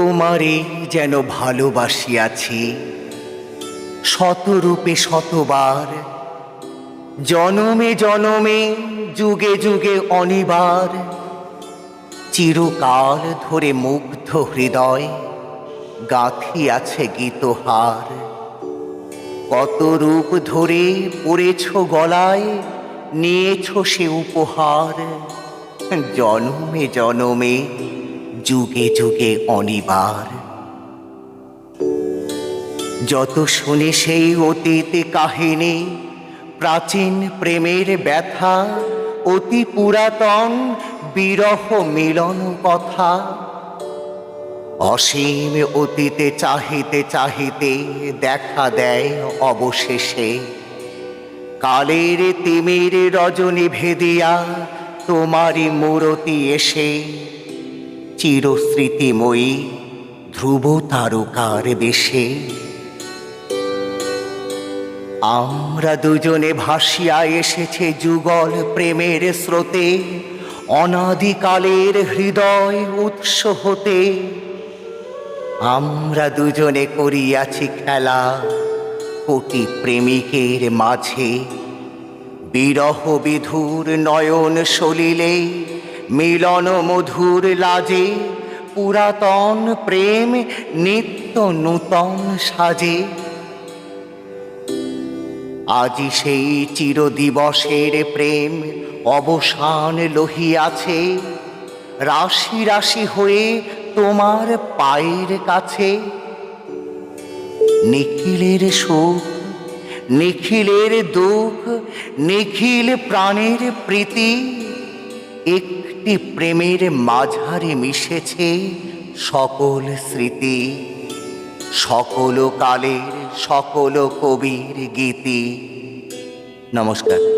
তোমারে যেন ভালোবাসিয়াছি শতরূপে শতবার, জনমে জনমে যুগে যুগে অনিবার। চিরকাল ধরে মুগ্ধ হৃদয় গাঁথিয়াছে গীতহার। কত রূপ ধরে পড়েছ গলায়, নিয়েছ সে উপহার। জনমে জনমে যুগে যুগে অনিবার। যত শুনে সেই অতীত কাহিনী, প্রাচীন প্রেমের ব্যথা, অতি পুরাতন বিরহ মিলন কথা। অসীম অতীতে চাহিতে চাহিতে দেখা দেয় অবশেষে কালের তিমির রজনী ভেদিয়া তোমারই মূরতি এসে। চিরস্মৃতিময়ী ধ্রুব তারকার বেশে আমরা দুজনে ভাসিয়া এসেছে যুগল প্রেমের স্রোতে, অনাদিকালের হৃদয় উৎস হতে। আমরা দুজনে করিয়াছি খেলা কোটি প্রেমিকের মাঝে। বিরহ বিধুর নয়ন সলিলে মিলন মধুর লাজে। পুরাতন প্রেম নিত্য নূতন সাজে। আজি সেই চিরদিবসের প্রেম অবসান লহিয়াছে, রাশি রাশি হয়ে তোমার পায়ের কাছে। নিখিলের সুখ, নিখিলের দুঃখ, নিখিল প্রাণের প্রীতি, একটি প্রেমের মাঝারে মিশেছে সকল স্মৃতি। সকল কালের সকল কবির গীতি। নমস্কার।